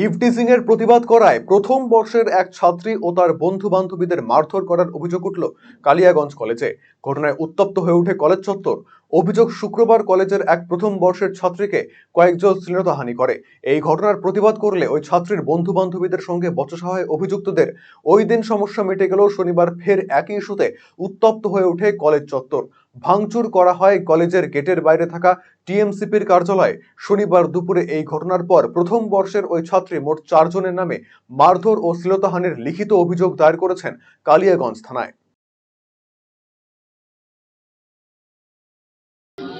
Eve teasing এর প্রতিবাদ করায় প্রথম বর্ষের এক ছাত্রী ও তার বন্ধু বান্ধবীদের মারধর করার অভিযোগ উঠল কালিয়াগঞ্জ কলেজে। ঘটনায় উত্তপ্ত হয়ে ওঠে কলেজ চত্বর। অভিযোগ, শুক্রবার কলেজের এক প্রথম বর্ষের ছাত্রীকে কয়েকজন শ্লীলতাহানি করে। এই ঘটনার প্রতিবাদ করলে ওই ছাত্রীর বন্ধু বান্ধবীদের সঙ্গে বচসা হয় অভিযুক্তদের। ওই দিন সমস্যা মিটে গেলেও শনিবার ফের একই ইস্যুতে উত্তপ্ত হয়ে ওঠে কলেজ চত্বর। ভাঙচুর করা হয় কলেজের গেটের বাইরে থাকা টিএমসিপির কার্যালয়ে। শনিবার দুপুরে এই ঘটনার পর প্রথম বর্ষের ওই ছাত্রী মোট 4 জনের নামে মারধর ও শ্লীলতাহানির লিখিত অভিযোগ দায়ের করেছেন কালিয়াগঞ্জ থানায়।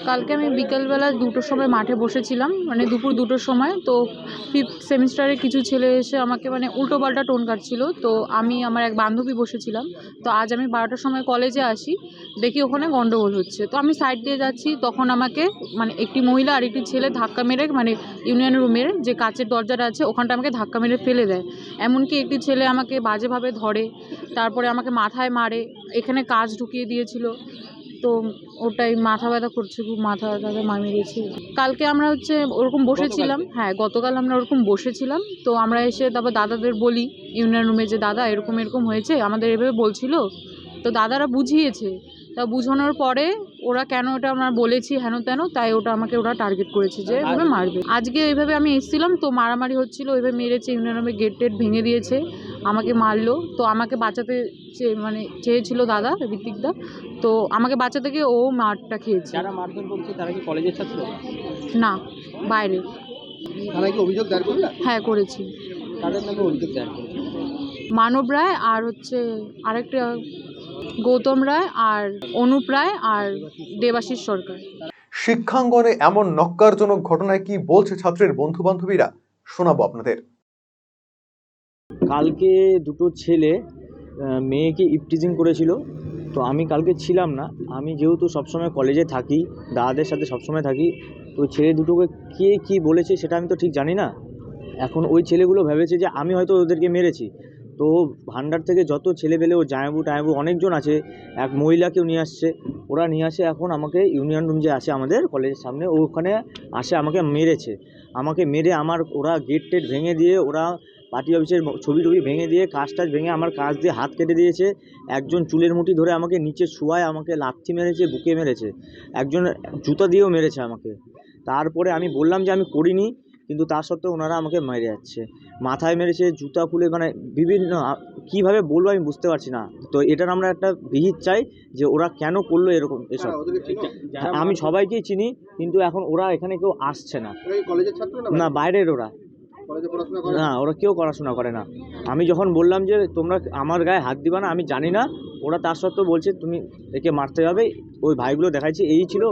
কালকে আমি বিকেলবেলা 2টোর সময় মাঠে বসেছিলাম, মানে দুপুর 2টোর সময়। তো 5th সেমিস্টারের কিছু ছেলে এসে আমাকে উল্টোপাল্টা টোন কাটছিল। তো আমি আমার এক বান্ধবী বসেছিলাম। তো আজ আমি 12টার সময় কলেজে আসি, দেখি ওখানে গন্ডগোল হচ্ছে। তো আমি সাইড দিয়ে যাচ্ছি, তখন আমাকে একটি মহিলা আর একটি ছেলে ধাক্কা মেরে ইউনিয়ন রুমের যে কাচের দরজাটা আছে ওখানটা আমাকে ধাক্কা মেরে ফেলে দেয়। এমনকি একটি ছেলে আমাকে বাজেভাবে ধরে, তারপরে আমাকে মাথায় মারে, এখানে কাঁচ ঢুকিয়ে দিয়েছিল। তো ওটাই মাথা ব্যথা করছে, খুব মাথা ব্যথা মেরেছে। কালকে আমরা ওরকম বসেছিলাম, হ্যাঁ গতকাল আমরা ওরকম বসেছিলাম। তো আমরা এসে তারপর দাদাদের বলি ইউনিয়ন রুমে যে দাদা এরকম এরকম হয়েছে, আমাদের এভাবে বলছিল। তো দাদারা বুঝিয়েছে। তা বুঝানোর পরে ওরা কেন ওটা আমরা বলেছি হেন তেন, তাই আমাকে ওরা টার্গেট করেছে যে এভাবে মারবে। আজকে এইভাবে আমি এসেছিলাম, তো মারামারি হচ্ছিল, ওইভাবে মেরেছে, ইউনিয়ন রুমে গেট টেট ভেঙে দিয়েছে, আমাকে মারলো। তো আমাকে বাঁচাতে চেয়েছিল দাদা ঋত্বিকদা। তো আমাকে বাঁচাতে গিয়ে ও মারটা খেয়েছে। যারা মারধর করছে তারা কি কলেজের ছাত্র? না, বাইরে। থানায় কি অভিযোগ দায়ের করলে? হ্যাঁ, করেছি। তাদের নামে অভিযোগ দায়ের করেছে? মানব রায় আর আরেকটা গৌতম রায় আর অনুপ রায় আর দেবাশিস সরকার। শিক্ষাঙ্গনে এমন নক্কারজনক ঘটনায় কি বলছে ছাত্রের বন্ধু বান্ধবীরা, শোনাবো আপনাদের। কালকে দুটো ছেলে মেয়েকে ইভটিজিং করেছিল। তো আমি কালকে ছিলাম না, আমি যেহেতু সবসময় কলেজে থাকি, দাদাদের সাথে সবসময় থাকি। তো ছেলে দুটোকে কে কী বলেছে সেটা আমি তো ঠিক জানি না। এখন ওই ছেলেগুলো ভেবেছে যে আমি হয়তো ওদেরকে মেরেছি। তো ভান্ডার থেকে যত ছেলেপেলে ও জায়াবু টায়াবু অনেকজন আছে, এক মহিলাকেও নিয়ে আসছে। ওরা নিয়ে আসে এখন আমাকে ইউনিয়ন রুম যে আছে আমাদের কলেজের সামনে, ওখানে আসে আমাকে মেরেছে। আমাকে মেরে ওরা গেট টেট ভেঙে দিয়ে, ওরা পার্টি অফিসের ছবি টবি ভেঙে দিয়ে, কাঁচ টাচ ভেঙে আমার কাঁচ দিয়ে হাত কেটে দিয়েছে। একজন চুলের মুঠি ধরে আমাকে নিচে শোয়ায় আমাকে লাথি মেরেছে, বুকে মেরেছে। একজন জুতা দিয়েও মেরেছে আমাকে। তারপরে আমি বললাম যে আমি করিনি, কিন্তু তা সত্ত্বেও ওনারা আমাকে মেরে যাচ্ছে। মাথায় মেরেছে, জুতা খুলে, বিভিন্ন কীভাবে বলবো আমি বুঝতে পারছি না। তো এটার আমরা একটা বিহিত চাই যে ওরা কেন করলো এরকম এসব। আমি সবাইকেই চিনি, কিন্তু এখন ওরা এখানে কেউ আসছে না। না, বাইরের ওরা। না, ওরা কেউ পড়াশোনা করে না। আমি যখন বললাম যে তোমরা আমার গায়ে হাত দিবা না, আমি জানি না, ওরা তার সত্ত্বেও বলছে তুমি একে মারতে যাবে। ওই ভাইগুলো দেখাচ্ছি, এই ছিল।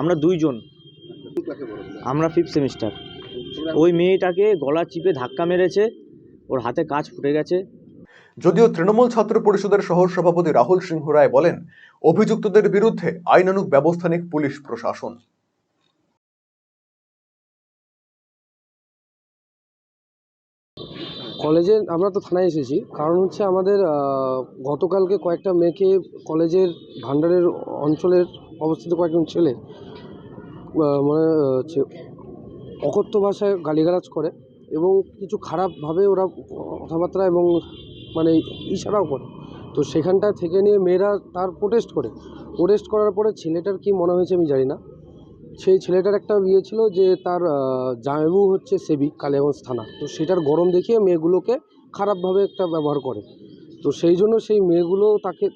আমরা 2 জন, আমরা 5th সেমিস্টার। ওই মেয়েটাকে গলা চিপে ধাক্কা মেরেছে, ওর হাতে কাঁচ ফুটে গেছে। যদিও তৃণমূল ছাত্র পরিষদের সহ সভাপতি রাহুল সিংহ রায় বলেন, অভিযুক্তদের বিরুদ্ধে আইনানুগ ব্যবস্থা নিক পুলিশ প্রশাসন। কলেজের আমরা তো থানায় এসেছি, কারণ আমাদের গতকালকে কয়েকটা মেয়েকে কলেজের ভান্ডারের অঞ্চলের অবস্থিত কয়েকজন ছেলে অকথ্য ভাষায় গালিগালাজ করে এবং কিছু খারাপভাবে ওরা কথাবার্তা এবং ইশারাও করে। তো সেখানটা থেকে নিয়ে মেয়েরা তার প্রোটেস্ট করার পরে ছেলেটার কি মনে হয়েছে আমি জানি না। সেই ছেলেটার একটা ছিল যে তার জামাইবাবু সেবিক কালিয়াগঞ্জ থানা। তো সেটার গরম দেখিয়ে মেয়েগুলোকে খারাপভাবে একটা ব্যবহার করে। তো সেই জন্য সেই মেয়েগুলো তাকে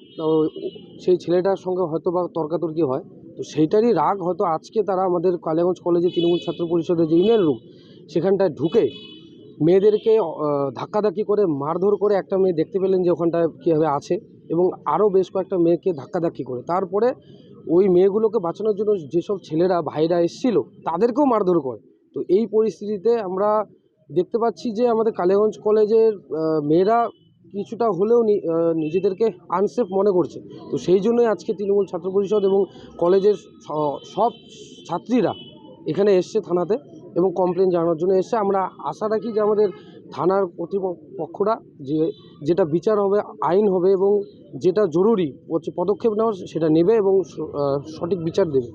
সেই ছেলেটার সঙ্গে হয়তো বা তর্কাতর্কি হয়। তো সেইটারই রাগ হয়তো আজকে তারা আমাদের কালিয়াগঞ্জ কলেজে তৃণমূল ছাত্র পরিষদের যে ইউনিয়ন রুম সেখানটায় ঢুকে মেয়েদেরকে ধাক্কাধাক্কি করে মারধর করে। একটা মেয়ে দেখতে পেলেন যে ওখানটায় কীভাবে আছে, এবং আরও বেশ কয়েকটা মেয়েকে ধাক্কাধাক্কি করে তারপরে ওই মেয়েগুলোকে বাঁচানোর জন্য যেসব ছেলেরা ভাইরা এসেছিল তাদেরকেও মারধর করে। তো এই পরিস্থিতিতে আমরা দেখতে পাচ্ছি যে আমাদের কালিয়াগঞ্জ কলেজের মেয়েরা কিছুটা হলেও নিজেদেরকে আনসেফ মনে করছে। তো সেই জন্যই আজকে তৃণমূল ছাত্র পরিষদ এবং কলেজের সব ছাত্রীরা এখানে এসছে থানাতে এবং কমপ্লেন জানানোর জন্য এসছে। আমরা আশা রাখি যে আমাদের থানার কর্তৃপক্ষরা যেটা বিচার হবে, আইন হবে এবং যেটা জরুরি পদক্ষেপ নেওয়ার সেটা নেবে এবং সঠিক বিচার দেবে।